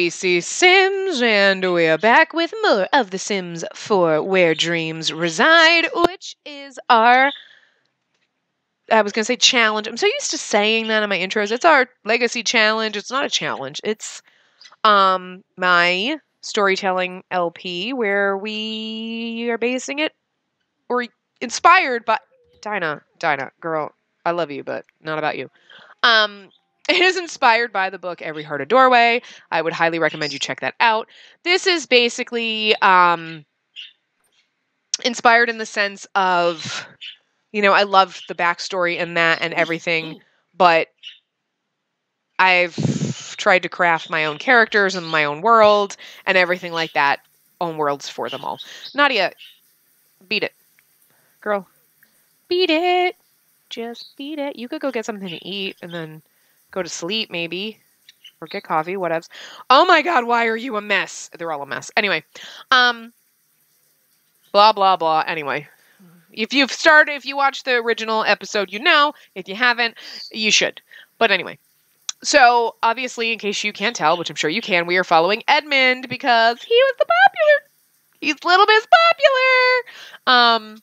ABC Sims, and we are back with more of The Sims 4 Where Dreams Reside, which is our, I was going to say challenge. I'm so used to saying that in my intros. It's our legacy challenge. It's not a challenge. It's my storytelling LP where we are basing it, or inspired by, Dinah, girl, I love you, but not about you. It is inspired by the book Every Heart a Doorway. I would highly recommend you check that out. This is basically inspired in the sense of, you know, I love the backstory in that and everything, but I've tried to craft my own characters and my own world and everything like that. Own worlds for them all. Nadia, beat it. Girl, beat it. Just beat it. You could go get something to eat and then go to sleep, maybe. Or get coffee, whatevs. Oh my god, why are you a mess? They're all a mess. Anyway. Blah, blah, blah. Anyway. If you watched the original episode, you know. If you haven't, you should. But anyway. So, obviously, in case you can't tell, which I'm sure you can, we are following Edmund because he was the popular. He's Little Miss Popular.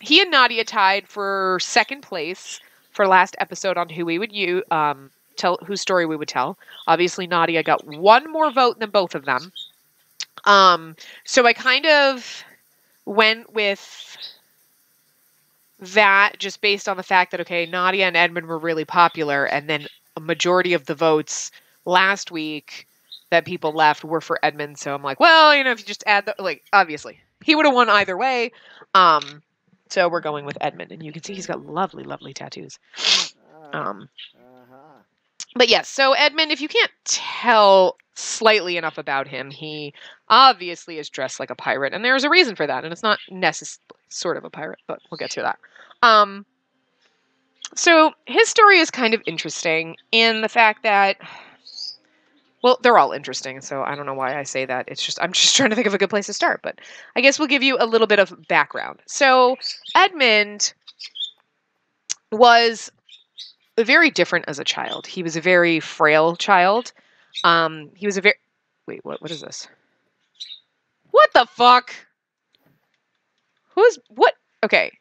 He and Nadia tied for second place for last episode on who we would tell whose story we would tell. Obviously, Nadia got one more vote than both of them. So I kind of went with that just based on the fact that, okay, Nadia and Edmund were really popular, and then a majority of the votes last week that people left were for Edmund. So I'm like, well, you know, if you just add obviously, he would have won either way. So we're going with Edmund, and you can see he's got lovely, lovely tattoos. But yes, so Edmund, if you can't tell slightly enough about him, he obviously is dressed like a pirate, and there's a reason for that, and it's not necessarily sort of a pirate, but we'll get to that. So his story is kind of interesting in the fact that, well, they're all interesting, so I don't know why I say that. I'm just trying to think of a good place to start, but I guess we'll give you a little bit of background. So Edmund was very different as a child. He was a very frail child. He was a very... Wait, what is this? What the fuck? What? Okay.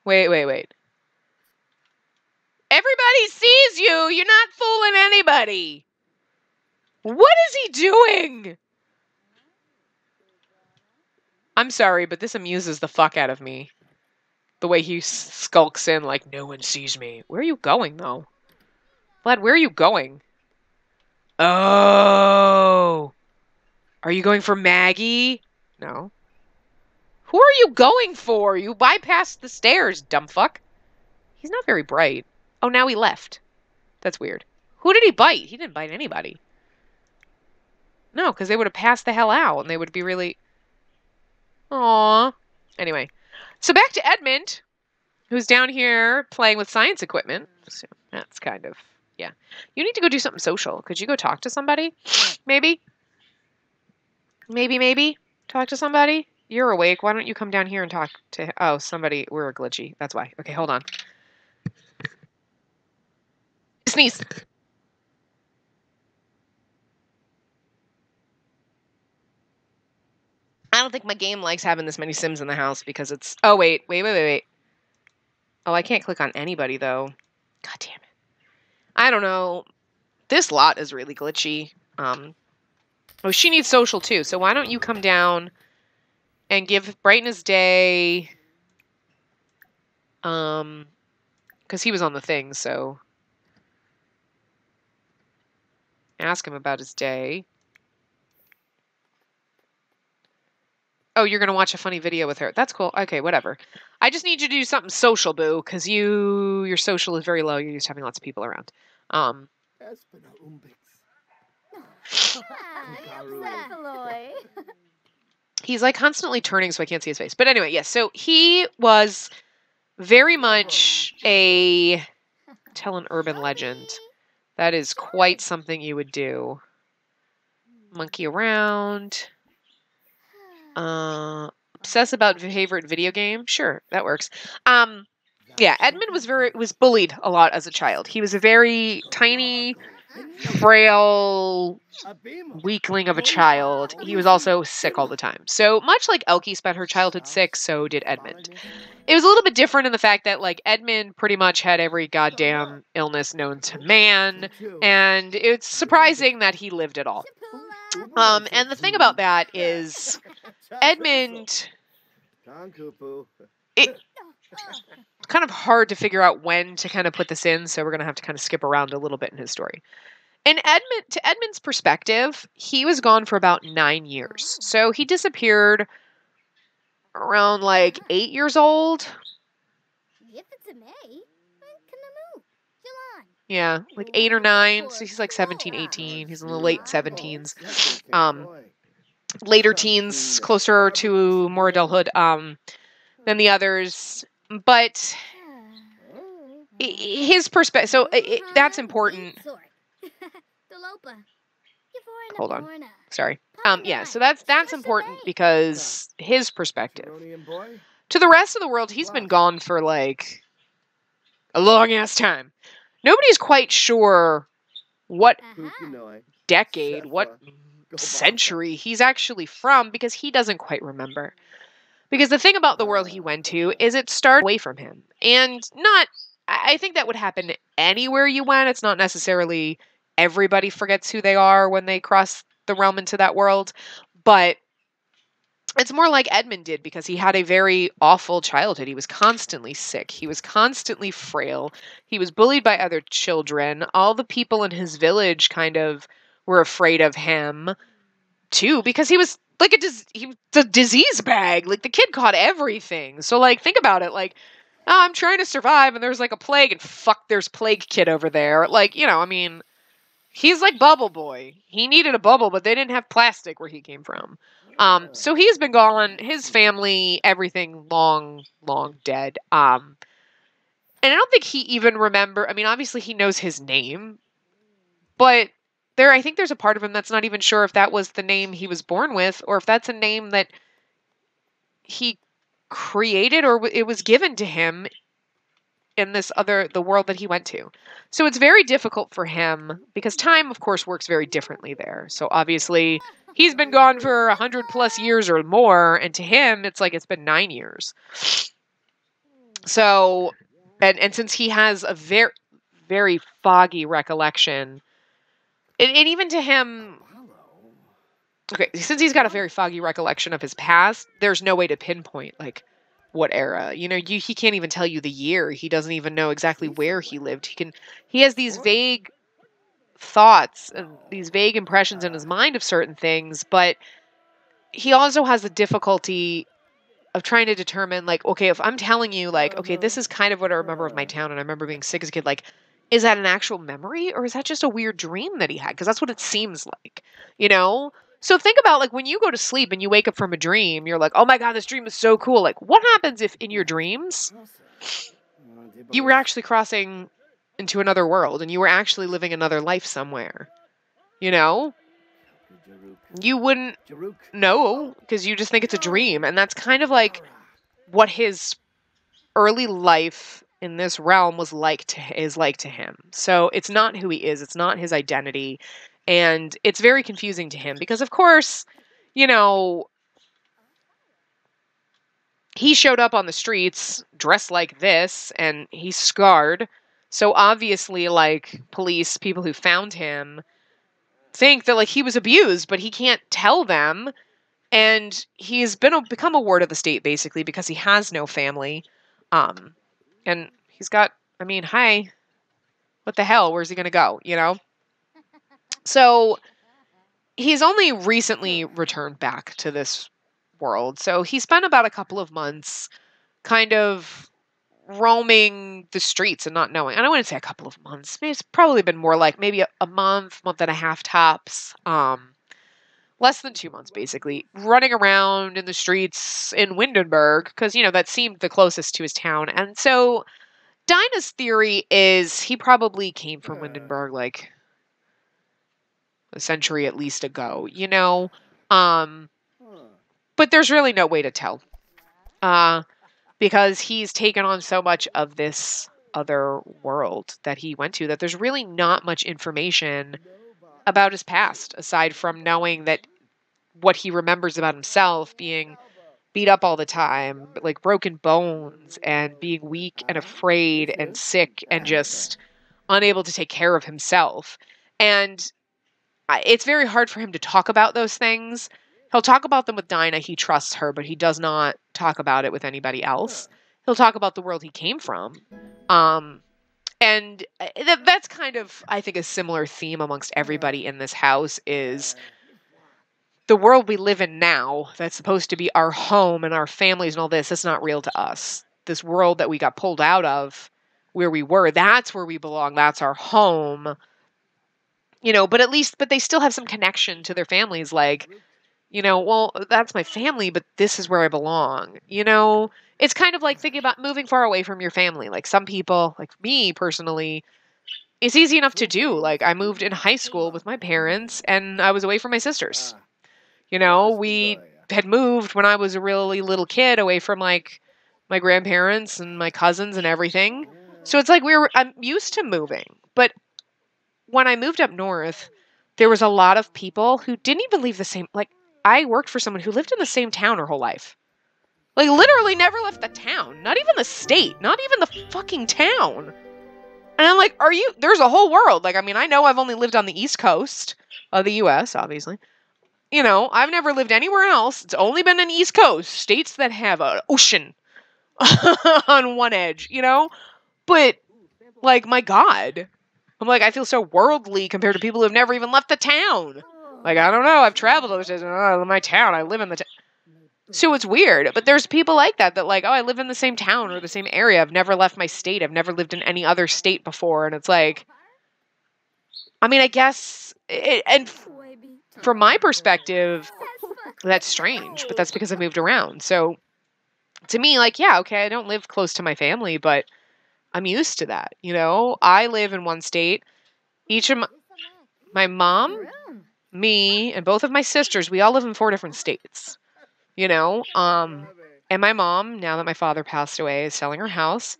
Wait. Everybody sees you! You're not fooling anybody! What is he doing? I'm sorry, but this amuses the fuck out of me. The way he skulks in like, no one sees me. Where are you going, though? Vlad, where are you going? Oh! Are you going for Maggie? No. Who are you going for? You bypassed the stairs, dumb fuck. He's not very bright. Oh, now he left. That's weird. Who did he bite? He didn't bite anybody. No, because they would have passed the hell out, and they would be really... Aww. Anyway. So back to Edmund, who's down here playing with science equipment. So that's kind of... Yeah. You need to go do something social. Could you go talk to somebody? Maybe? Maybe? Talk to somebody? You're awake. Why don't you come down here and talk to... Oh, somebody... We're glitchy. That's why. Okay, hold on. Sneeze. I don't think my game likes having this many Sims in the house because it's... Oh, wait. Oh, I can't click on anybody, though. God damn it. I don't know. This lot is really glitchy. Oh, she needs social, too. So why don't you come down and give Brightness Day... Because he was on the thing, so... Ask him about his day. Oh, you're going to watch a funny video with her. That's cool. Okay, whatever. I just need you to do something social, boo, because your social is very low. You're used to having lots of people around. He's like constantly turning so I can't see his face. But anyway, yes. So he was very much tell an urban legend. That is quite something you would do. Monkey around. Obsess about favorite video game? Sure, that works. Yeah, Edmund was bullied a lot as a child. He was a very tiny, frail weakling of a child, he was also sick all the time. So much like Elkie spent her childhood sick, so did Edmund. It was a little bit different in the fact that, like, Edmund pretty much had every goddamn illness known to man, and it's surprising that he lived at all. And the thing about that is, Edmund, it's kind of hard to figure out when to kind of put this in, so we're going to have to kind of skip around a little bit in his story. To Edmund's perspective, he was gone for about 9 years. So he disappeared around like 8 years old. Yeah, like 8 or 9. So he's like 17, 18. He's in the late 17s. Later teens, closer to more adulthood than the others. But his perspective, so that's important. Hold on. Sorry. Yeah, so that's important because his perspective. To the rest of the world, he's been gone for like a long ass time. Nobody's quite sure what decade, what century he's actually from because he doesn't quite remember. Because the thing about the world he went to is it started away from him. And I think that would happen anywhere you went. It's not necessarily everybody forgets who they are when they cross the realm into that world. But it's more like Edmund did because he had a very awful childhood. He was constantly sick. He was constantly frail. He was bullied by other children. All the people in his village kind of were afraid of him too because he was like a disease bag. Like the kid caught everything. So like think about it. Like, oh, I'm trying to survive and there's like a plague and fuck, there's Plague Kid over there. Like, you know, I mean, he's like Bubble Boy. He needed a bubble, but they didn't have plastic where he came from. So he's been gone. His family, everything, long dead. And I don't think he even I mean, obviously he knows his name, but I think there's a part of him that's not even sure if that was the name he was born with, or if that's a name that he created, or it was given to him in the world that he went to. So it's very difficult for him because time, of course, works very differently there. So obviously he's been gone for 100+ years or more, and to him, it's like it's been 9 years. So, and since he has a very, very foggy recollection, and even to him, okay, since he's got a very foggy recollection of his past, there's no way to pinpoint, like, what era. You know, he can't even tell you the year. He doesn't even know exactly where he lived. He has these vague thoughts and these vague impressions in his mind of certain things, but he also has the difficulty of trying to determine, like, okay, if I'm telling you, like, okay, this is kind of what I remember of my town, and I remember being sick as a kid, like, is that an actual memory, or is that just a weird dream that he had? Because that's what it seems like, you know? So think about, like, when you go to sleep and you wake up from a dream, you're like, oh my god, this dream is so cool. Like, what happens if in your dreams you were actually crossing into another world and you were actually living another life somewhere? You know? You wouldn't know because you just think it's a dream. And that's kind of like what his early life in this realm is like to him. So it's not who he is. It's not his identity. And it's very confusing to him because, of course, you know, he showed up on the streets dressed like this and he's scarred. So obviously, like, police, people who found him think that, like, he was abused, but he can't tell them. And he's become a ward of the state, basically, because he has no family. And he's got, I mean, hi, what the hell? Where's he going to go, you know? So he's only recently returned back to this world. So he spent about a couple of months kind of roaming the streets and not knowing. I don't want to say a couple of months. Maybe it's probably been more like maybe a month and a half tops. Less than 2 months, basically, running around in the streets in Windenburg, because, you know, that seemed the closest to his town. And so Dinah's theory is he probably came from Windenburg, like, a century at least ago, you know? But there's really no way to tell. Because he's taken on so much of this other world that he went to, that there's really not much information about his past aside from knowing that what he remembers about himself being beat up all the time, like broken bones and being weak and afraid and sick and just unable to take care of himself. And it's very hard for him to talk about those things. He'll talk about them with Dinah. He trusts her, but he does not talk about it with anybody else. He'll talk about the world he came from. And that's kind of, I think, a similar theme amongst everybody in this house is the world we live in now that's supposed to be our home and our families and all this, that's not real to us. This world that we got pulled out of where we were, that's where we belong. That's our home. But they still have some connection to their families. Like, well, that's my family, but this is where I belong. It's kind of like thinking about moving far away from your family. Like some people, like me personally, it's easy enough to do. Like I moved in high school with my parents and I was away from my sisters. We had moved when I was a really little kid away from like my grandparents and my cousins and everything. So it's like I'm used to moving. But when I moved up north, there was a lot of people who didn't even leave the same, like I worked for someone who lived in the same town her whole life. Like literally never left the town, not even the state, not even the fucking town. And I'm like, there's a whole world. Like, I mean, I know I've only lived on the East Coast of the US, obviously. I've never lived anywhere else. It's only been an East Coast, states that have an ocean on one edge, But, like, my God. I'm like, I feel so worldly compared to people who've never even left the town. Like, I don't know, I've traveled other states. My town, I live in the town. So it's weird. But there's people like that like, oh, I live in the same town or the same area. I've never left my state. I've never lived in any other state before. And it's like, I mean, I guess, and from my perspective, that's strange, but that's because I moved around. So to me, like, yeah, okay, I don't live close to my family, but I'm used to that. I live in one state. Each of my mom, me, and both of my sisters, we all live in 4 different states. And my mom, now that my father passed away, is selling her house.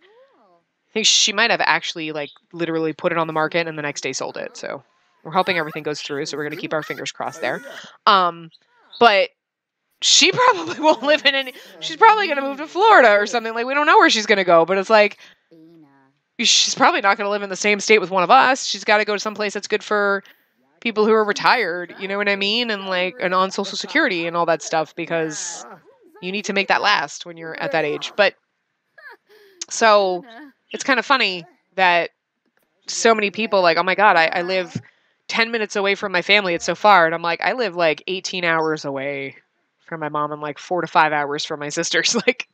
I think she might have actually, like, literally put it on the market and the next day sold it. So we're hoping everything goes through. So we're going to keep our fingers crossed there. But she probably won't live in any. She's probably going to move to Florida or something. Like, we don't know where she's going to go. But it's like, she's probably not going to live in the same state with one of us. She's got to go to some place that's good for people who are retired. You know what I mean? And on Social Security and all that stuff, because you need to make that last when you're at that age. But so it's kind of funny that so many people like, oh my God, I live 10 minutes away from my family. It's so far. And I'm like, I live like 18 hours away from my mom and like 4 to 5 hours from my sisters. Like,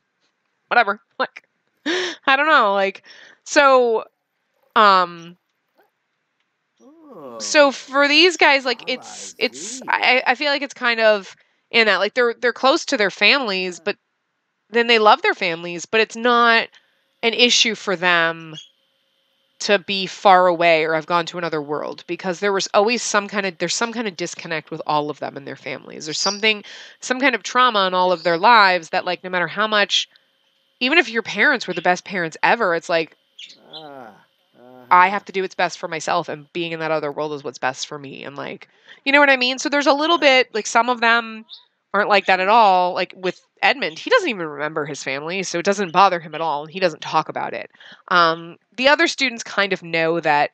whatever. Like, I don't know. Like, so for these guys, like I feel like it's kind of in that, like they're close to their families, but then they love their families, but it's not an issue for them to be far away or have gone to another world, because there was always there's some kind of disconnect with all of them and their families. There's some kind of trauma in all of their lives that, like, no matter how much, even if your parents were the best parents ever, it's like, I have to do what's best for myself, and being in that other world is what's best for me. And like, you know what I mean? So there's a little bit, like, some of them aren't like that at all. Like with Edmund, he doesn't even remember his family, so it doesn't bother him at all. He doesn't talk about it. The other students kind of know that,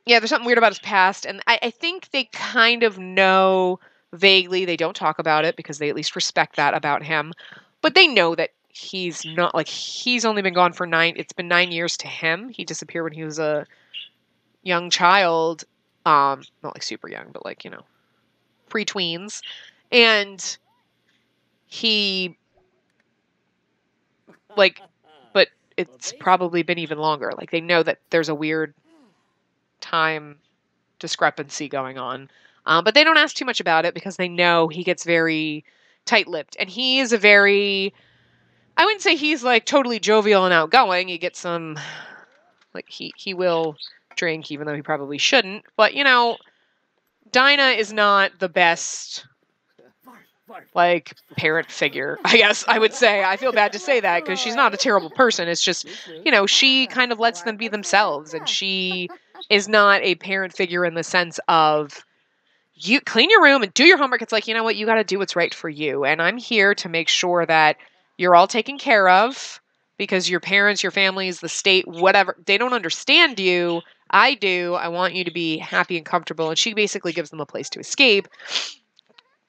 yeah, there's something weird about his past, and I think they kind of know vaguely. They don't talk about it because they at least respect that about him, but they know that he's not, like, he's only been gone for it's been 9 years to him. He disappeared when he was a young child, not like super young, but like, pre-tweens. And he, like, but it's probably been even longer. Like, they know that there's a weird time discrepancy going on. But they don't ask too much about it because they know he gets very tight-lipped. And he is I wouldn't say he's like totally jovial and outgoing. You get some, like, he will drink even though he probably shouldn't. But, Dinah is not the best like parent figure, I guess I would say. I feel bad to say that because she's not a terrible person. It's just, she kind of lets them be themselves, and she is not a parent figure in the sense of you clean your room and do your homework. It's like, you know what, you got to do what's right for you. And I'm here to make sure that you're all taken care of because your parents, your families, the state, whatever, they don't understand you. I do. I want you to be happy and comfortable. And she basically gives them a place to escape,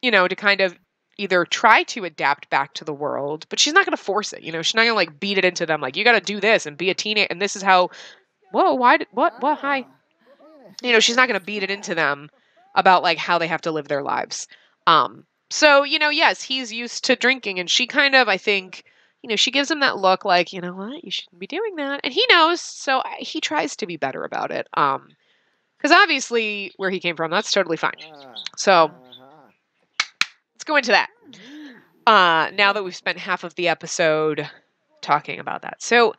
to kind of either try to adapt back to the world, but she's not going to force it. She's not going to like beat it into them. Like, you got to do this and be a teenager. And this is how, whoa, why, what, hi. She's not going to beat it into them about like how they have to live their lives. So, yes, he's used to drinking, and she kind of, I think, she gives him that look like, you know what, you shouldn't be doing that. And he knows, so he tries to be better about it. Because obviously where he came from, that's totally fine. So let's go into that. Now that we've spent half of the episode talking about that. So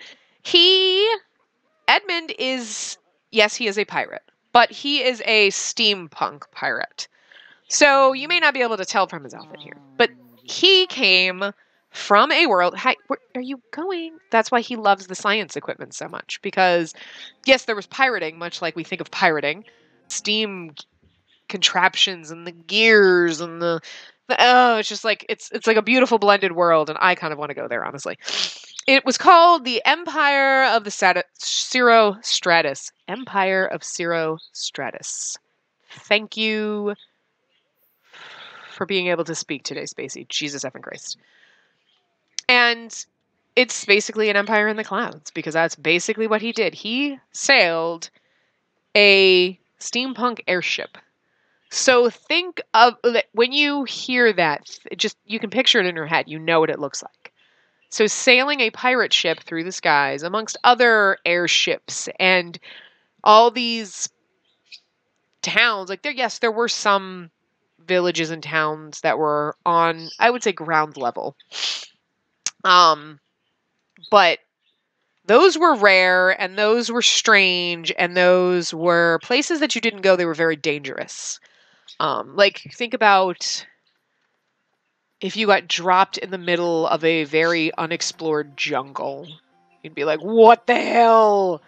Edmund is, yes, he is a pirate, but he is a steampunk pirate. So you may not be able to tell from his outfit here, but he came from a world. Hi, where are you going? That's why he loves the science equipment so much, because yes, there was pirating, much like we think of pirating, steam contraptions and the gears and it's just like, it's like a beautiful blended world. And I kind of want to go there, honestly. It was called the Empire of the Cirro Stratus. Empire of Cirro Stratus. Thank you for being able to speak today, Spacey. Jesus effing Christ. And it's basically an empire in the clouds, because that's basically what he did. He sailed a steampunk airship. So think of, when you hear that, you can picture it in your head. You know what it looks like. So sailing a pirate ship through the skies amongst other airships and all these towns. Like, there were some villages and towns that were on, I would say, ground level. But those were rare, and those were strange, and those were places that you didn't go. They were very dangerous. Like, think about if you got dropped in the middle of a very unexplored jungle. You'd be like, what the hell?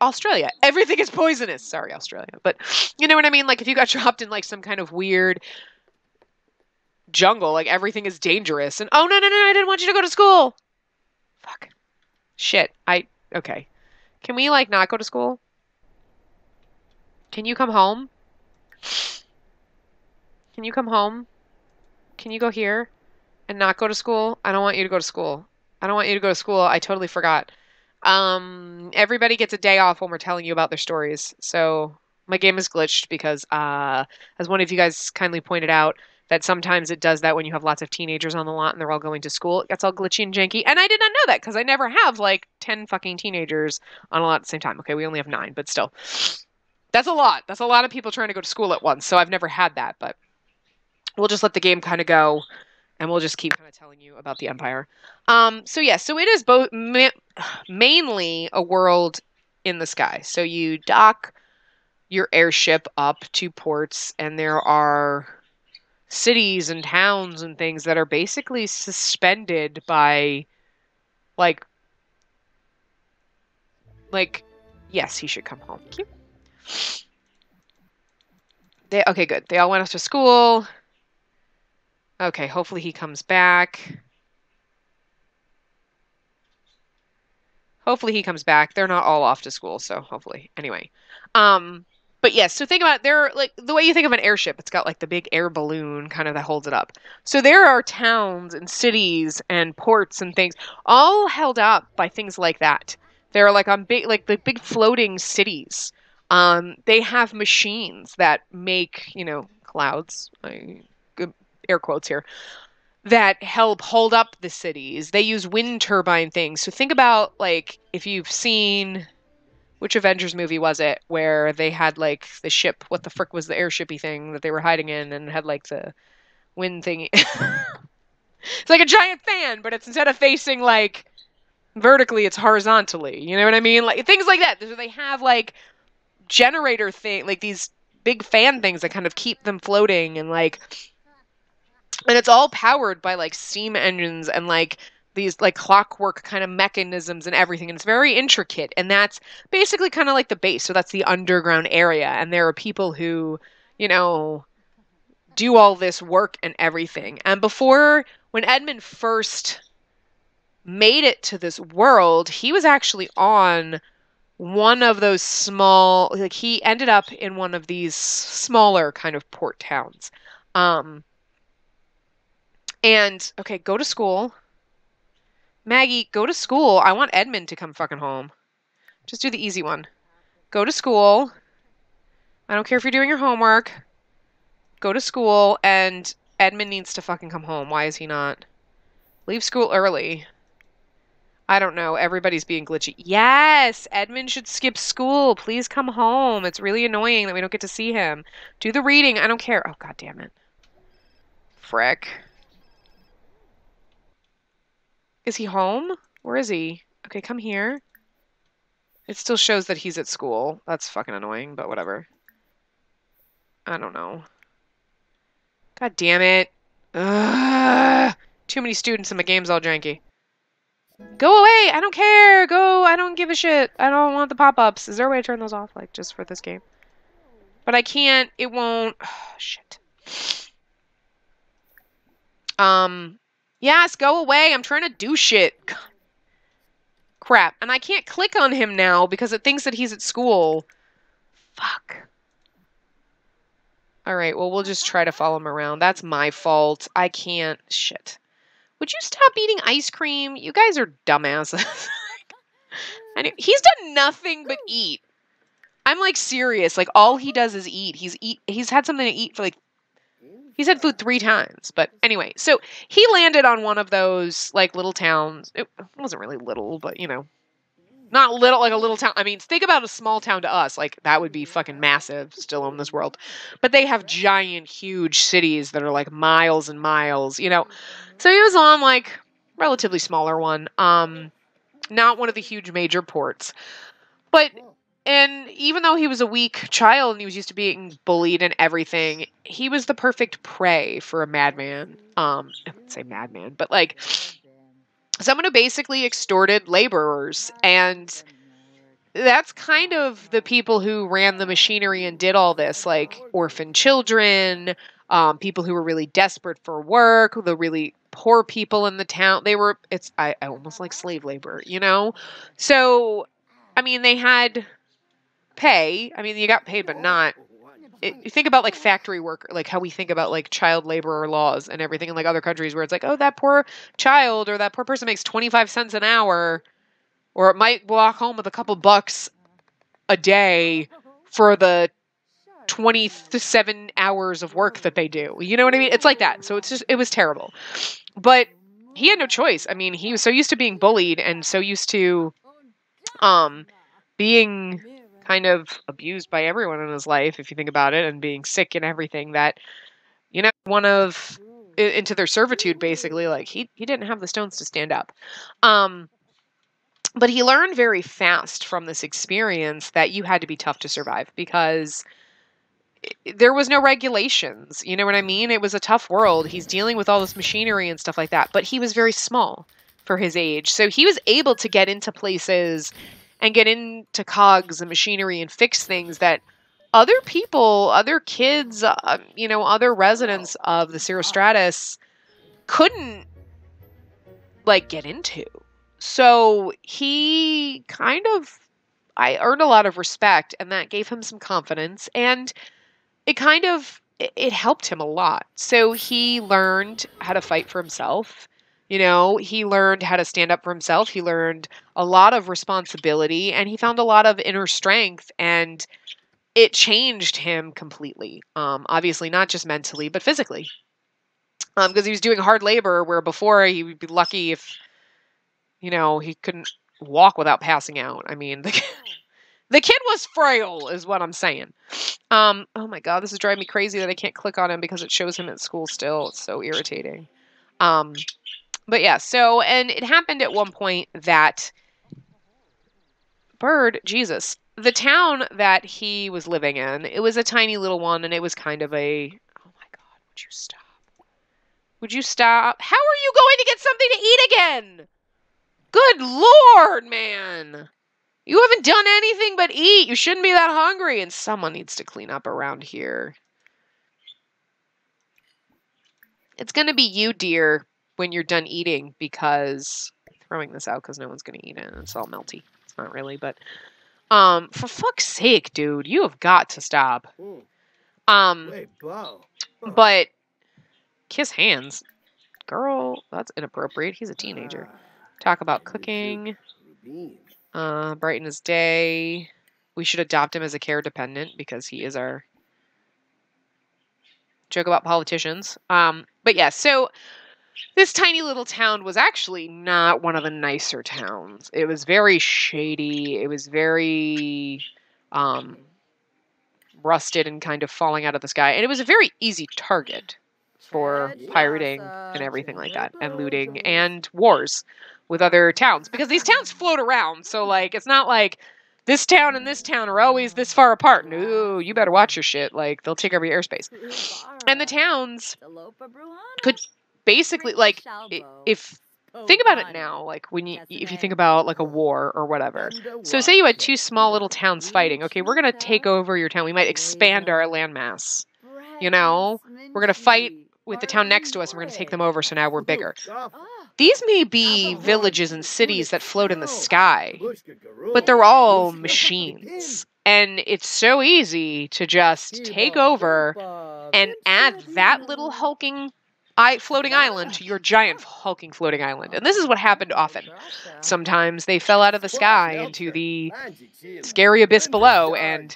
Australia, everything is poisonous. Sorry, Australia. But you know what I mean? Like, if you got dropped in like some kind of weird jungle, like everything is dangerous. And oh, no, I didn't want you to go to school. Fuck. Shit. Okay. Can we like not go to school? Can you come home? Can you come home? Can you go here and not go to school? I don't want you to go to school. I don't want you to go to school. I totally forgot. Everybody gets a day off when we're telling you about their stories. So my game is glitched because, as one of you guys kindly pointed out, that sometimes it does that when you have lots of teenagers on the lot and they're all going to school. It gets all glitchy and janky. And I did not know that because I never have like 10 fucking teenagers on a lot at the same time. Okay, we only have 9, but still. That's a lot. That's a lot of people trying to go to school at once. So I've never had that, but we'll just let the game kind of go, and we'll just keep kind of telling you about the Empire. So it is both mainly a world in the sky. So you dock your airship up to ports, and there are cities and towns and things that are basically suspended by, like, yes, he should come home. Thank you. Okay, good. They all went off to school. Okay, hopefully he comes back. Hopefully he comes back. They're not all off to school, so hopefully. Anyway. But yes, so think about, they're like, the way you think of an airship, it's got like the big air balloon kind of that holds it up. So there are towns and cities and ports and things all held up by things like that. They're like on big, like the big floating cities. They have machines that make, clouds, air quotes here, that help hold up the cities. They use wind turbine things. So think about, like, if you've seen, which Avengers movie was it, where they had, like, the ship, what the frick was the airshipy thing that they were hiding in, and had, like, the wind thing. It's like a giant fan, but it's, instead of facing, like, vertically, it's horizontally. You know what I mean? Like, things like that. So they have, like, generator thing, like, these big fan things that kind of keep them floating, and, like, And it's all powered by like steam engines and like these like clockwork kind of mechanisms and everything. And it's very intricate. And that's basically kind of like the base. So that's the underground area. And there are people who, you know, do all this work and everything. And before, when Edmund first made it to this world, he was actually on one of those small, like he ended up in one of these smaller kind of port towns. Um, and okay, go to school. Maggie, go to school. I want Edmund to come fucking home. Just do the easy one. Go to school. I don't care if you're doing your homework. Go to school, and Edmund needs to fucking come home. Why is he not? Leave school early. I don't know. Everybody's being glitchy. Yes, Edmund should skip school. Please come home. It's really annoying that we don't get to see him. Do the reading. I don't care. Oh, god damn it. Frick. Is he home? Where is he? Okay, come here. It still shows that he's at school. That's fucking annoying, but whatever. I don't know. God damn it. Ugh. Too many students and my game's all janky. Go away! I don't care! Go! I don't give a shit. I don't want the pop-ups. Is there a way to turn those off, like, just for this game? But I can't. It won't. Oh, shit. Yes, go away. I'm trying to do shit. God. Crap. And I can't click on him now because it thinks that he's at school. Fuck. Alright, well, we'll just try to follow him around. That's my fault. I can't. Shit. Would you stop eating ice cream? You guys are dumbasses. He's done nothing but eat. I'm like serious. Like all he does is eat. He's had something to eat for like he's had food 3 times. But anyway, so he landed on one of those like little towns. It wasn't really little, but you know, not little like a little town. I mean, think about a small town to us. Like that would be fucking massive still in this world. But they have giant, huge cities that are like miles and miles, you know. So he was on like relatively smaller one. Not one of the huge major ports. But and even though he was a weak child and he was used to being bullied and everything, he was the perfect prey for a madman. I wouldn't say madman, but like someone who basically extorted laborers. And that's kind of the people who ran the machinery and did all this, like orphan children, people who were really desperate for work, the really poor people in the town. I almost like slave labor, you know? So, I mean, they had pay. I mean, you got paid, but not. You think about like factory work, like how we think about like child labor laws and everything in like other countries where it's like, oh, that poor child or that poor person makes 25 cents an hour, or it might walk home with a couple bucks a day for the 27 hours of work that they do. You know what I mean? It's like that. So it was terrible. But he had no choice. I mean, he was so used to being bullied and so used to being kind of abused by everyone in his life, if you think about it, and being sick and everything that, you know, into their servitude, basically, like he didn't have the stones to stand up. But he learned very fast from this experience that you had to be tough to survive because there was no regulations. You know what I mean? It was a tough world. He's dealing with all this machinery and stuff like that, but he was very small for his age. So he was able to get into places and get into cogs and machinery and fix things that other people, other kids, you know, other residents of the Cirrostratus couldn't like get into. So I earned a lot of respect, and that gave him some confidence, and it helped him a lot. So he learned how to fight for himself. You know, he learned how to stand up for himself. He learned a lot of responsibility, and he found a lot of inner strength, and it changed him completely. Obviously not just mentally, but physically. Because he was doing hard labor where before he would be lucky if, you know, he couldn't walk without passing out. I mean, the kid was frail is what I'm saying. Oh my God, this is driving me crazy that I can't click on him because it shows him at school still. It's so irritating. But yeah, so, and it happened at one point that Jesus, the town that he was living in, it was a tiny little one and it was kind of oh my God, would you stop? Would you stop? How are you going to get something to eat again? Good Lord, man. You haven't done anything but eat. You shouldn't be that hungry. And someone needs to clean up around here. It's going to be you, dear, when you're done eating, because throwing this out because no one's going to eat it and it's all melty. It's not really, but for fuck's sake, dude, you have got to stop. But kiss hands. Girl, that's inappropriate. He's a teenager. Talk about cooking. Brighten his day. We should adopt him as a care dependent because he is our joke about politicians. But yeah, so this tiny little town was actually not one of the nicer towns. It was very shady. It was very rusted and kind of falling out of the sky. And it was a very easy target for pirating and everything like that, and looting and wars with other towns, because these towns float around. So like, it's not like this town and this town are always this far apart. No, you better watch your shit. Like, they'll take over your airspace. And the towns could basically, like, if think about it now, like if you think about like a war or whatever. So say you had two small little towns fighting. Okay, we're gonna take over your town. We might expand our landmass. You know, we're gonna fight with the town next to us and we're going to take them over, so now we're bigger. These may be villages and cities that float in the sky, but they're all machines. And it's so easy to just take over and add that little hulking floating island to your giant hulking floating island. And this is what happened often. Sometimes they fell out of the sky into the scary abyss below, and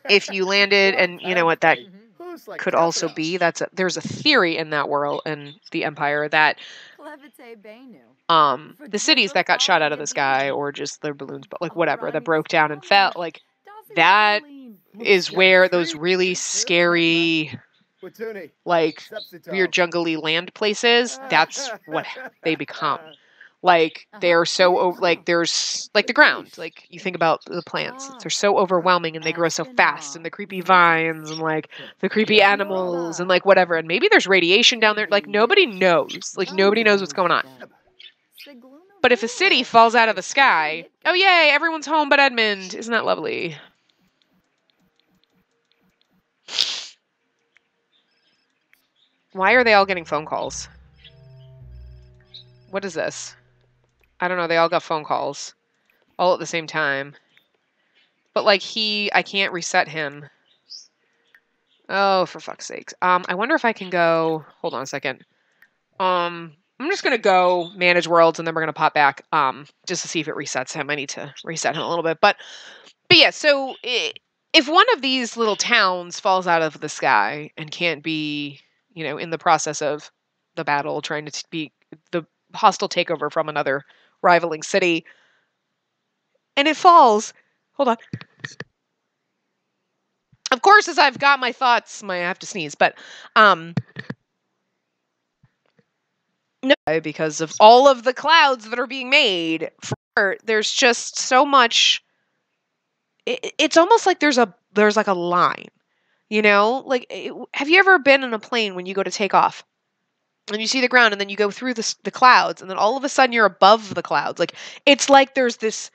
if you landed, and you know what that could also be, there's a theory in that world, in the Empire, that the cities that got shot out of the sky, or just their balloons, but like whatever, that broke down and fell, like that is where those really scary, like weird jungly land places, that's what they become. Like, they're so, like, there's, like, the ground. Like, you think about the plants. They're so overwhelming, and they grow so fast, and the creepy vines, and, like, the creepy animals, and, like, whatever. And maybe there's radiation down there. Like, nobody knows. Like, nobody knows what's going on. But if a city falls out of the sky, oh, yay, everyone's home but Edmund. Isn't that lovely? Why are they all getting phone calls? What is this? I don't know, they all got phone calls. All at the same time. But, like, I can't reset him. Oh, for fuck's sakes. I wonder if I can go... Hold on a second. I'm just gonna go manage worlds, and then we're gonna pop back, just to see if it resets him. I need to reset him a little bit. But yeah, so if one of these little towns falls out of the sky and can't be, you know, in the process of the battle, trying to be the hostile takeover from another rivaling city, and it falls. Hold on. Of course, as I've got my thoughts, I have to sneeze, but no, because of all of the clouds that are being made. There's just so much. It's almost like there's like a line, you know. Like, have you ever been in a plane when you go to take off? And you see the ground, and then you go through the clouds, and then all of a sudden you're above the clouds. Like, it's like there's this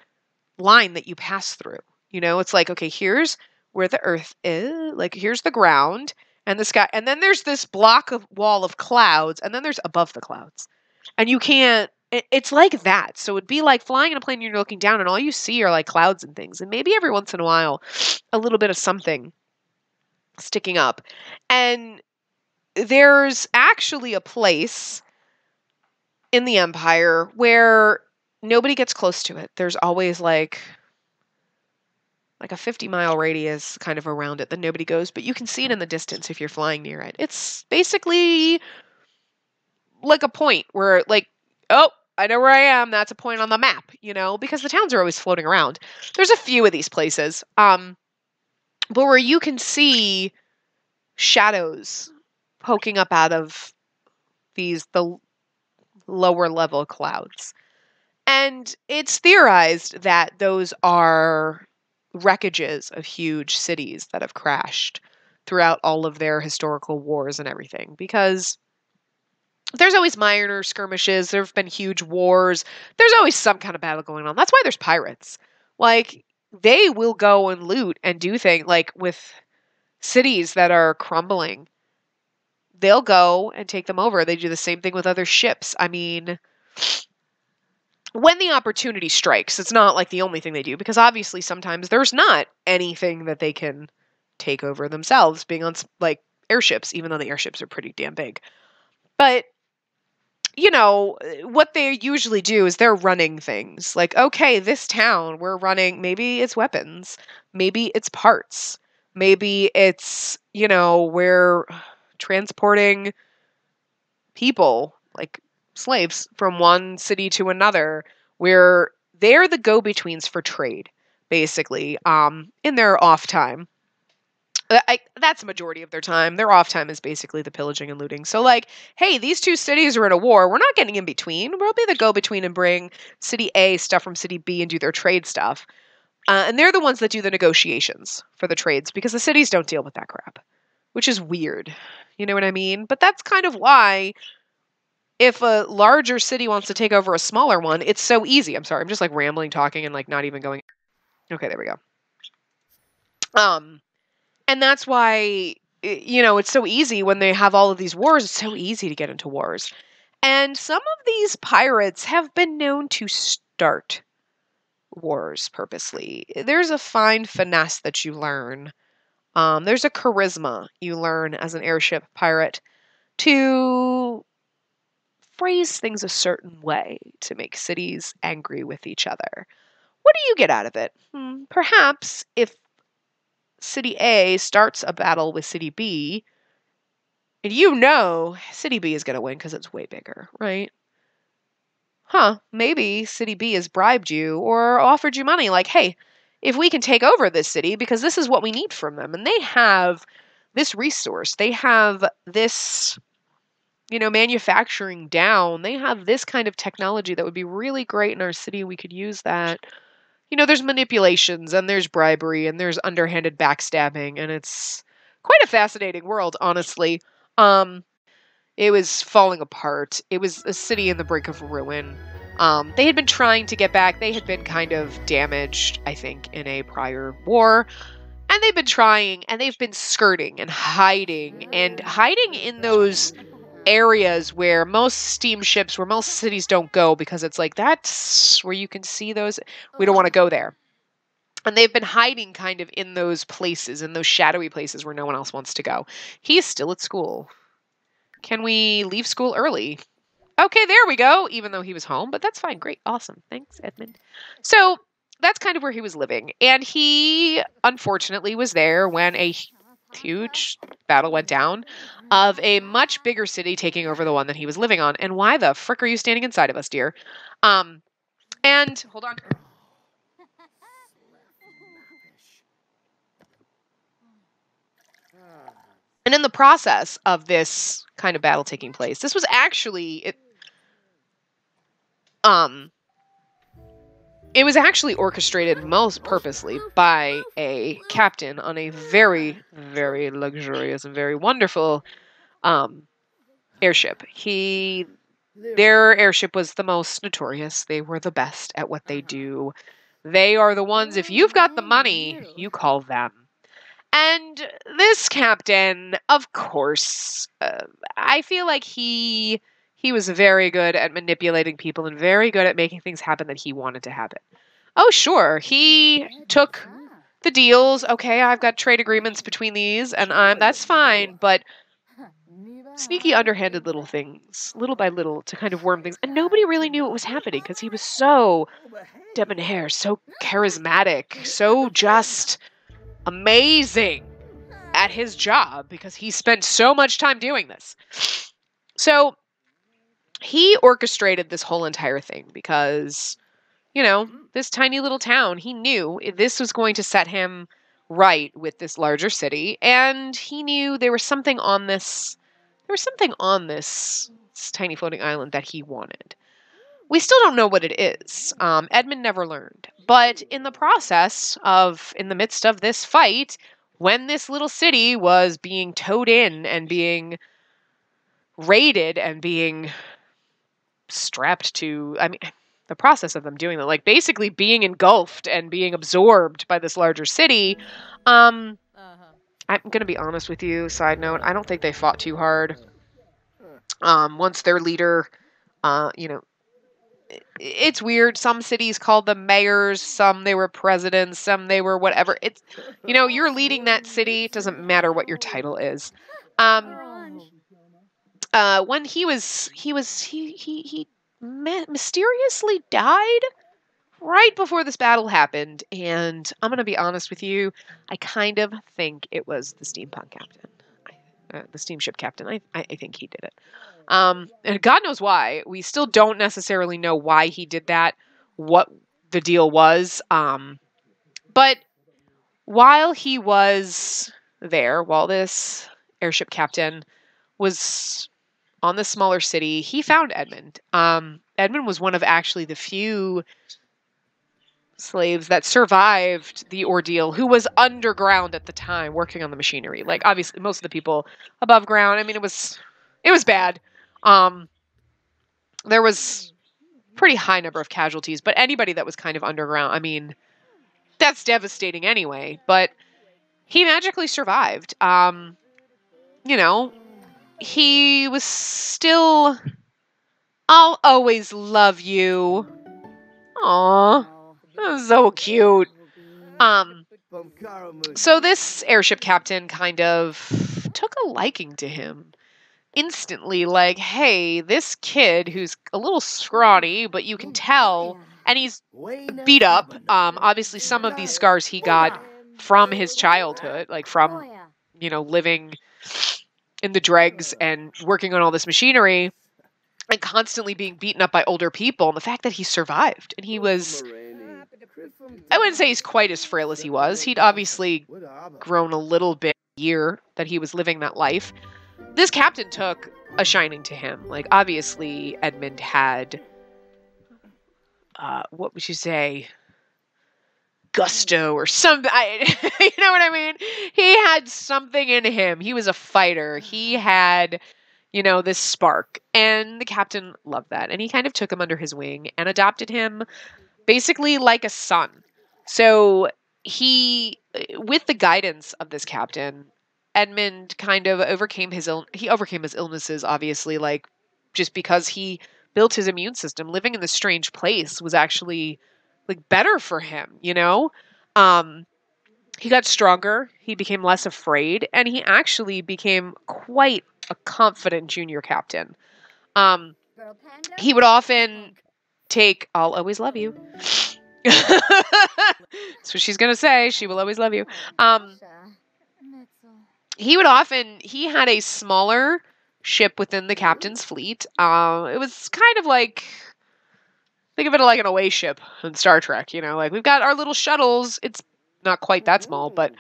line that you pass through. You know, it's like, okay, here's where the earth is. Like, here's the ground and the sky. And then there's this wall of clouds, and then there's above the clouds. And you can't, it's like that. So it'd be like flying in a plane and you're looking down, and all you see are like clouds and things. And maybe every once in a while, a little bit of something sticking up. And there's actually a place in the Empire where nobody gets close to it. There's always like a 50-mile radius kind of around it that nobody goes, but you can see it in the distance if you're flying near it. It's basically like a point where, like, oh, I know where I am. That's a point on the map, you know, because the towns are always floating around. There's a few of these places, but where you can see shadows poking up out of the lower level clouds. And it's theorized that those are wreckages of huge cities that have crashed throughout all of their historical wars and everything. Because there's always minor skirmishes. There have been huge wars. There's always some kind of battle going on. That's why there's pirates. Like, they will go and loot and do things, like with cities that are crumbling. They'll go and take them over. They do the same thing with other ships. I mean, when the opportunity strikes, it's not like the only thing they do, because obviously sometimes there's not anything that they can take over themselves, being on like airships, even though the airships are pretty damn big. But you know, what they usually do is they're running things. Like, okay, this town, we're running, maybe it's weapons, maybe it's parts, maybe it's, you know, we're transporting people, like slaves, from one city to another, where they're the go-betweens for trade, basically, in their off time. That's a majority of their time. Their off time is basically the pillaging and looting. So, like, hey, these two cities are in a war. We're not getting in between. We'll be the go-between and bring city A stuff from city B and do their trade stuff. And they're the ones that do the negotiations for the trades, because the cities don't deal with that crap, which is weird. You know what I mean? But that's kind of why, if a larger city wants to take over a smaller one, it's so easy. I'm sorry, I'm just like rambling, talking, and like not even going. Okay, there we go. And that's why, you know, it's so easy when they have all of these wars. It's so easy to get into wars. And some of these pirates have been known to start wars purposely. There's a fine finesse that you learn. There's a charisma you learn as an airship pirate to phrase things a certain way to make cities angry with each other. What do you get out of it? Perhaps if City A starts a battle with City B, and you know City B is going to win because it's way bigger, right? Maybe City B has bribed you or offered you money, like, hey, if we can take over this city, because this is what we need from them, and they have this resource, they have this, you know, manufacturing down, they have this kind of technology that would be really great in our city, we could use that. You know, there's manipulations and there's bribery and there's underhanded backstabbing, and it's quite a fascinating world, honestly. It was falling apart. It was a city in the brink of ruin. They had been trying to get back. They had been kind of damaged, I think, in a prior war. And they've been trying, and they've been skirting and hiding in those areas where most steamships, where most cities don't go, because it's like, that's where you can see those. We don't want to go there. And they've been hiding kind of in those places, in those shadowy places where no one else wants to go. He's still at school. Can we leave school early? Okay, there we go, even though he was home, but that's fine. Great. Awesome. Thanks, Edmund. So that's kind of where he was living. And he, unfortunately, was there when a huge battle went down of a much bigger city taking over the one that he was living on. And why the frick are you standing inside of us, dear? And hold on. And in the process of this kind of battle taking place, this was actually it was actually orchestrated most purposely by a captain on a very, very luxurious and very wonderful airship. Their airship was the most notorious. They were the best at what they do. They are the ones, if you've got the money, you call them. And this captain, of course, I feel like he was very good at manipulating people and very good at making things happen that he wanted to happen. Oh, sure, he took the deals. Okay, I've got trade agreements between these, and that's fine, but sneaky, underhanded little things, little by little, to kind of worm things. And nobody really knew what was happening because he was so debonair, so charismatic, so just amazing at his job, because he spent so much time doing this. So he orchestrated this whole entire thing because, you know, this tiny little town, he knew this was going to set him right with this larger city, and he knew there was something on this tiny floating island that he wanted. We still don't know what it is. Edmund never learned. But in the process of, in the midst of this fight, when this little city was being towed in and being raided and being strapped to, I mean, the process of them doing that, like basically being engulfed and being absorbed by this larger city. I'm going to be honest with you, side note, I don't think they fought too hard. Once their leader, you know, it's weird. Some cities called them mayors, some they were presidents, some they were whatever. It's, you know, you're leading that city. It doesn't matter what your title is. When he mysteriously died right before this battle happened, and I'm gonna be honest with you, I kind of think it was the steampunk captain, the steamship captain. I think he did it. And God knows why. We still don't necessarily know why he did that, what the deal was. But while he was there, while this airship captain was on the smaller city, he found Edmund. Edmund was one of actually the few slaves that survived the ordeal, who was underground at the time working on the machinery. Like, obviously most of the people above ground, I mean, it was bad. There was pretty high number of casualties, but anybody that was kind of underground, I mean, that's devastating anyway, but he magically survived. You know, he was still, I'll always love you. Aww, that was so cute. So this airship captain kind of took a liking to him instantly, like, hey, this kid who's a little scrawny, but you can tell, and he's beat up. Obviously, some of these scars he got from his childhood, like from, you know, living in the dregs and working on all this machinery and constantly being beaten up by older people. And the fact that he survived, and he was, I wouldn't say he's quite as frail as he was. He'd obviously grown a little bit a year that he was living that life. This captain took a shining to him. Like, obviously, Edmund had, what would you say, gusto or something. You know what I mean? He had something in him. He was a fighter. He had, you know, this spark. And the captain loved that. And he kind of took him under his wing and adopted him basically like a son. So he, with the guidance of this captain, Edmund kind of overcame his illnesses, obviously, like, just because he built his immune system. Living in this strange place was actually, like, better for him, you know? He got stronger, he became less afraid, and he actually became quite a confident junior captain. He would often take, I'll always love you. That's what she's gonna say. She will always love you. He had a smaller ship within the captain's fleet. It was kind of like, think of it like an away ship in Star Trek, you know, like we've got our little shuttles. It's not quite that small, but,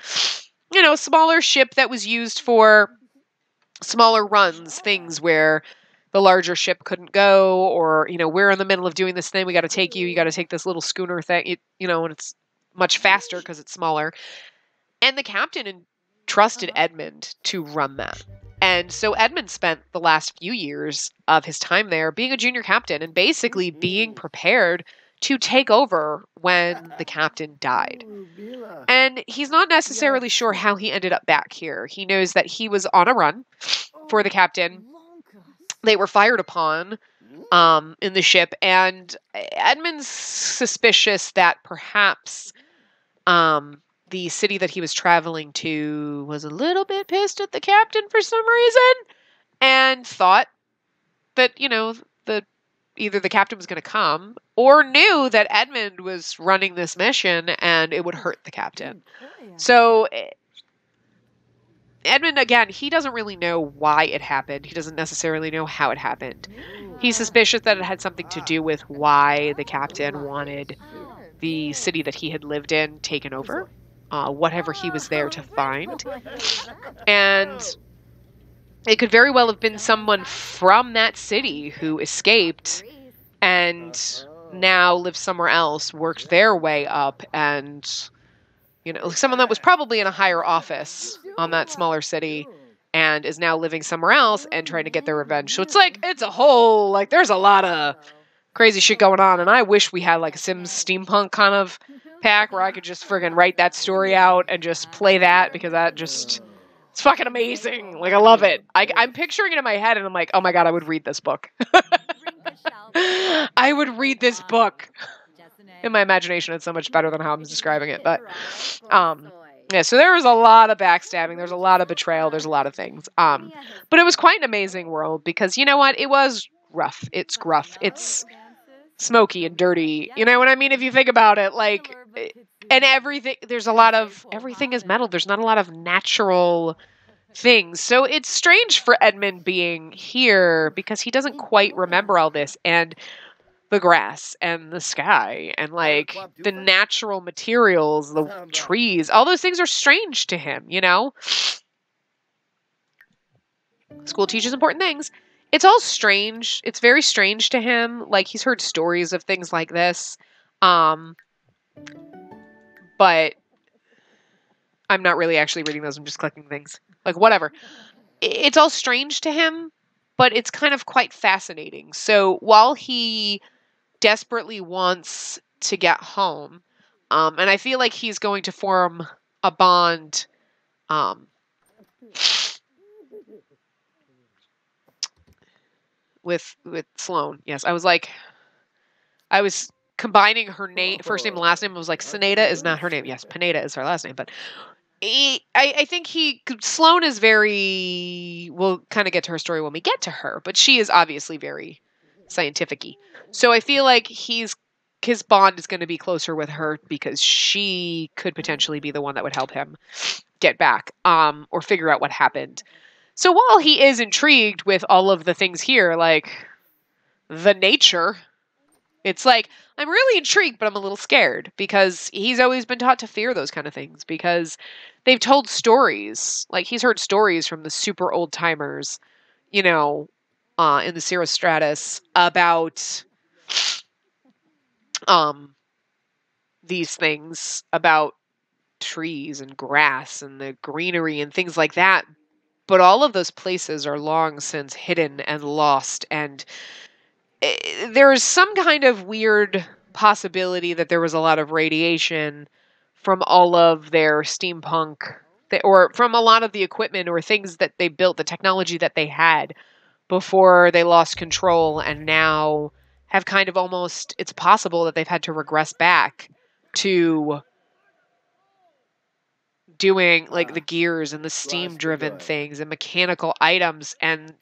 you know, smaller ship that was used for smaller runs, things where the larger ship couldn't go, or, you know, we're in the middle of doing this thing. We got to take you. You got to take this little schooner thing, you know, and it's much faster because it's smaller. And the captain trusted Edmund to run that. And so Edmund spent the last few years of his time there being a junior captain and basically being prepared to take over when the captain died. And he's not necessarily sure how he ended up back here. He knows that he was on a run for the captain. They were fired upon in the ship, and Edmund's suspicious that perhaps the city that he was traveling to was a little bit pissed at the captain for some reason, and thought that, you know, either the captain was going to come, or knew that Edmund was running this mission and it would hurt the captain. So Edmund, again, he doesn't really know why it happened. He doesn't necessarily know how it happened. He's suspicious that it had something to do with why the captain wanted the city that he had lived in taken over. Whatever he was there to find. And it could very well have been someone from that city who escaped and now lives somewhere else, worked their way up, and, you know, someone that was probably in a higher office on that smaller city and is now living somewhere else and trying to get their revenge. So it's like, it's a whole, like, there's a lot of crazy shit going on, and I wish we had like a Sims steampunk kind of pack where I could just friggin' write that story out and just play that, because that just, it's fucking amazing. Like, I love it. I'm picturing it in my head, and I'm like, oh my god, I would read this book. I would read this book. In my imagination, it's so much better than how I'm describing it. But, yeah, so there was a lot of backstabbing. There's a lot of betrayal. There's a lot of things. But it was quite an amazing world, because you know what? It was rough. It's gruff. It's smoky and dirty. You know what I mean? If you think about it, like, and everything, everything is metal. There's not a lot of natural things. So it's strange for Edmund being here, because he doesn't quite remember all this, and the grass and the sky and like the natural materials, the trees, all those things are strange to him, you know? School teaches important things. It's all strange. It's very strange to him. Like, he's heard stories of things like this. But I'm not really actually reading those. I'm just clicking things. Like, whatever. It's all strange to him, but it's kind of quite fascinating. So while he desperately wants to get home, and I feel like he's going to form a bond with Sloane. Yes, I was combining her name, first name and last name. I was like, Sinead is not her name. Yes, Pineda is her last name. But I think Sloane is very, we'll kind of get to her story when we get to her, but she is obviously very scientific-y. So I feel like his bond is going to be closer with her, because she could potentially be the one that would help him get back, or figure out what happened. So while he is intrigued with all of the things here, like the nature, it's like, I'm really intrigued, but I'm a little scared, because he's always been taught to fear those kind of things, because they've told stories. Like, he's heard stories from the super old timers, you know, in the Cirrus Stratus about these things, about trees and grass and the greenery and things like that. But all of those places are long since hidden and lost, and there is some kind of weird possibility that there was a lot of radiation from all of their steampunk, or from a lot of the equipment or things that they built, the technology that they had before they lost control, and now have kind of almost, it's possible that they've had to regress back to doing like the gears and the steam driven things and mechanical items, and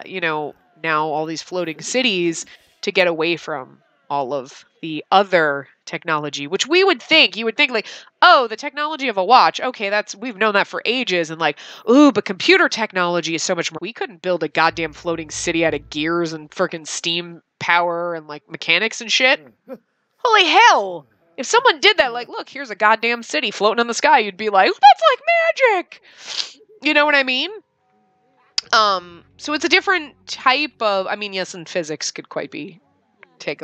you know, now all these floating cities, to get away from all of the other technology, which you would think like, oh, the technology of a watch, okay, we've known that for ages, and like, ooh, but computer technology is so much more. We couldn't build a goddamn floating city out of gears and freaking steam power and like mechanics and shit. Holy hell! If someone did that, like, look, here's a goddamn city floating in the sky, you'd be like, that's like magic! You know what I mean? So it's a different type of, I mean, yes, and physics could quite be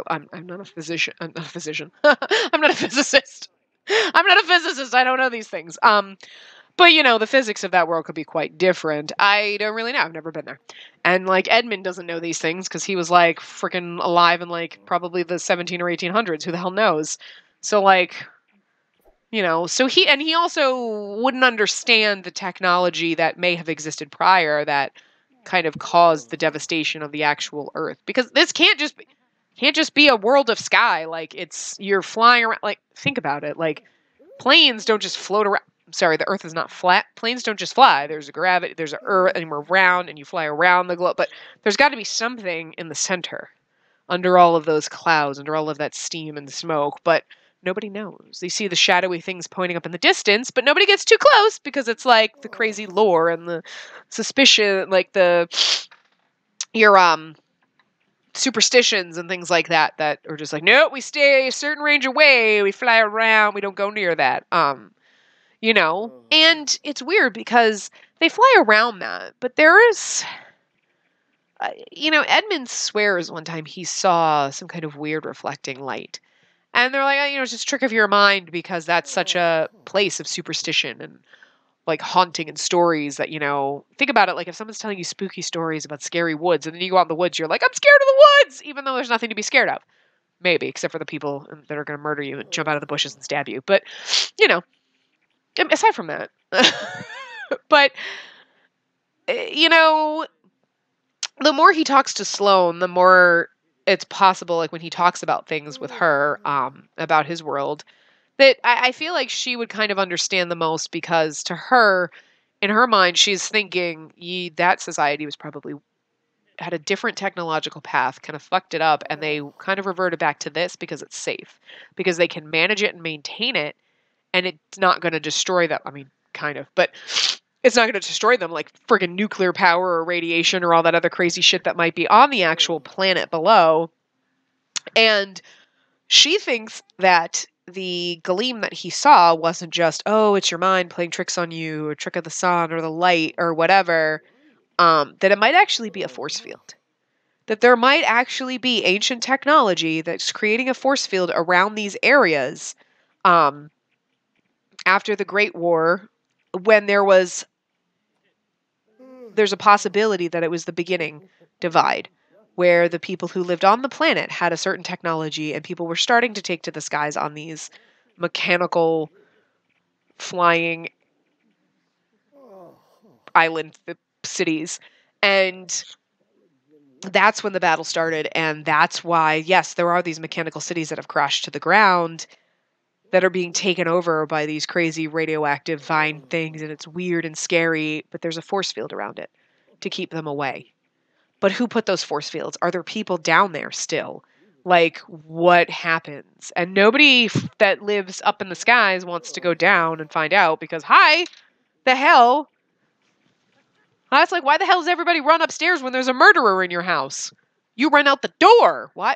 I'm not a physician. I'm not a physician. I'm not a physicist. I'm not a physicist. I don't know these things. But you know, the physics of that world could be quite different. I don't really know. I've never been there. And like, Edmund doesn't know these things, because he was like freaking alive in like probably the 17 or 1800s. Who the hell knows? So like, you know, so he also wouldn't understand the technology that may have existed prior that kind of caused the devastation of the actual Earth, because this can't just be a world of sky. Like, you're flying around. Like, think about it. Like, planes don't just float around. Sorry, the Earth is not flat. Planes don't just fly. There's a gravity, there's an Earth, and we're round, and you fly around the globe. But there's got to be something in the center, under all of those clouds, under all of that steam and smoke. But nobody knows. They see the shadowy things pointing up in the distance, but nobody gets too close, because it's like the crazy lore and the suspicion, like your superstitions and things like that are just like, no, we stay a certain range away, we fly around, we don't go near that. You know, and it's weird because they fly around that, but there is, you know, Edmund swears one time he saw some kind of weird reflecting light. And they're like, oh, you know, it's just a trick of your mind, because that's such a place of superstition and like haunting and stories that, think about it. Like if someone's telling you spooky stories about scary woods and then you go out in the woods, you're like, I'm scared of the woods, even though there's nothing to be scared of. Maybe, except for the people that are going to murder you and jump out of the bushes and stab you. But, aside from that, but, the more he talks to Sloane, the more it's possible, like when he talks about things with her, about his world, that I feel like she would kind of understand the most, because to her, in her mind, she's thinking that society was probably had a different technological path, kind of fucked it up, and they kind of reverted back to this because it's safe, because they can manage it and maintain it, and it's not going to destroy them. I mean, kind of, but it's not going to destroy them like friggin' nuclear power or radiation or all that other crazy shit that might be on the actual planet below. And she thinks that the gleam that he saw wasn't just, oh, it's your mind playing tricks on you, or trick of the sun, or the light, or whatever, that it might actually be a force field. That there might actually be ancient technology that's creating a force field around these areas, after the Great War, when there's a possibility that it was the beginning divide, where the people who lived on the planet had a certain technology and people were starting to take to the skies on these mechanical flying island cities. And that's when the battle started. And that's why, yes, there are these mechanical cities that have crashed to the ground that are being taken over by these crazy radioactive vine things. And it's weird and scary, but there's a force field around it to keep them away. But who put those force fields? Are there people down there still? Like, what happens? And nobody that lives up in the skies wants to go down and find out, because, hi, the hell? It's like, why the hell does everybody run upstairs when there's a murderer in your house? You run out the door. Why?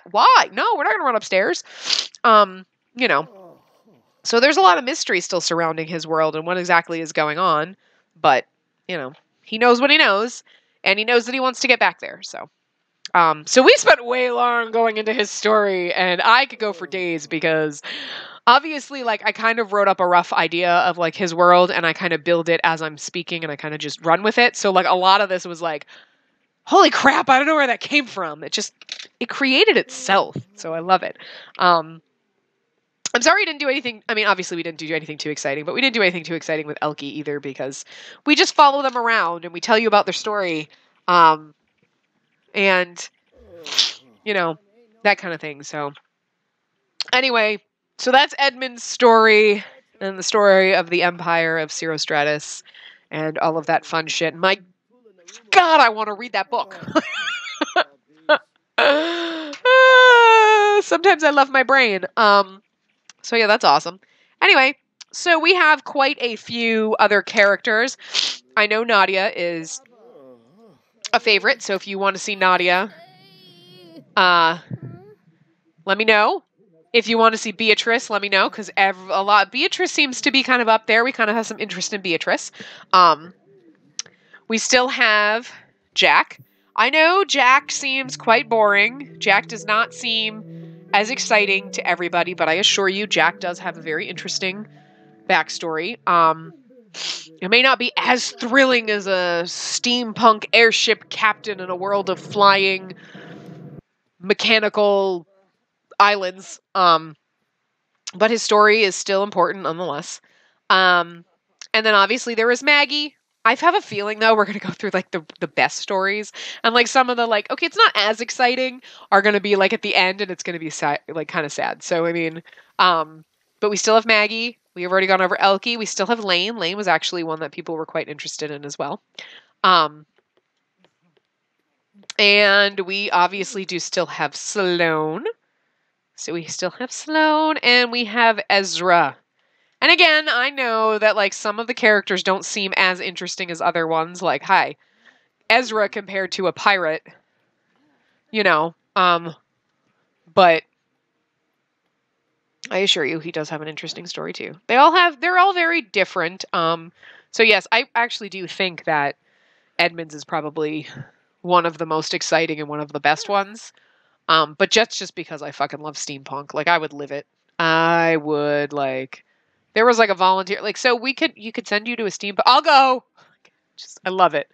No, we're not going to run upstairs. So there's a lot of mystery still surrounding his world and what exactly is going on. But, he knows what he knows, and he knows that he wants to get back there. So we spent way long going into his story, and I could go for days, because obviously, like, I kind of wrote up a rough idea of like his world, and I kind of build it as I'm speaking, and I kind of just run with it. So like a lot of this was like, holy crap, I don't know where that came from. It created itself. So I love it. I'm sorry we didn't do anything. I mean, obviously we didn't do anything too exciting, but we didn't do anything too exciting with Elkie either, because we just follow them around and we tell you about their story. And, that kind of thing. So anyway, so that's Edmund's story and the story of the Empire of Cirostratus and all of that fun shit. My God, I want to read that book. Sometimes I love my brain. So yeah, that's awesome. Anyway, so we have quite a few other characters. I know Nadia is a favorite, so if you want to see Nadia, let me know. If you want to see Beatrice, let me know, because Beatrice seems to be kind of up there. We kind of have some interest in Beatrice. We still have Jack. I know Jack seems quite boring. Jack does not seem as exciting to everybody, but I assure you, Jack does have a very interesting backstory. It may not be as thrilling as a steampunk airship captain in a world of flying mechanical islands, but his story is still important nonetheless. And then obviously there is Maggie. I have a feeling, though, we're going to go through like the best stories, and like some of the like, okay, it's not as exciting, are going to be like at the end, and it's going to be sad, like kind of sad. So I mean, but we still have Maggie. We have already gone over Elkie. We still have Lane. Lane was actually one that people were quite interested in as well. And we obviously do still have Sloane. So we still have Sloane, and we have Ezra. And again, I know that like some of the characters don't seem as interesting as other ones. Like, hi, Ezra compared to a pirate, but I assure you, he does have an interesting story too. They're all very different. So yes, I actually do think that Edmund's is probably one of the most exciting and one of the best ones. But just because I fucking love steampunk, like I would live it. I would like There was like a volunteer, like, so you could send you to a steam. I'll go. I love it.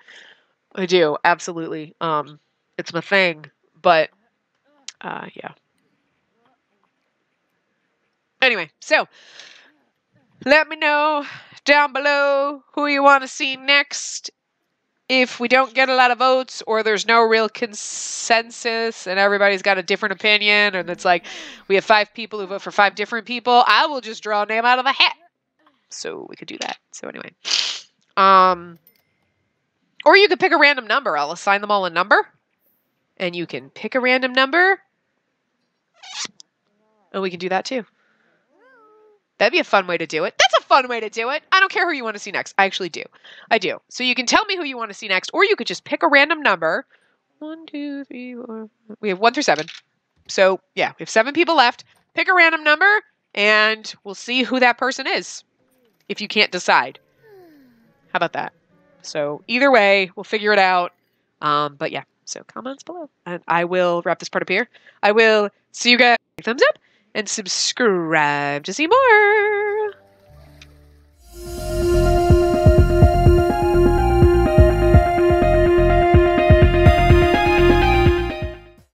I do, absolutely. It's my thing. But yeah. Anyway, so let me know down below who you want to see next. If we don't get a lot of votes, or there's no real consensus and everybody's got a different opinion, and it's like we have 5 people who vote for 5 different people, I will just draw a name out of a hat. So we could do that. So anyway. Or you could pick a random number. I'll assign them all a number. And you can pick a random number. And we can do that too. That'd be a fun way to do it. That's a fun way to do it. I don't care who you want to see next. I actually do. I do. So you can tell me who you want to see next, or you could just pick a random number. 1, 2, 3, 4. We have 1 through 7. So yeah, we have 7 people left. Pick a random number, and we'll see who that person is. If you can't decide. How about that? So either way, we'll figure it out. But yeah, so comments below. And I will wrap this part up here. I will see you guys. Thumbs up and subscribe to see more.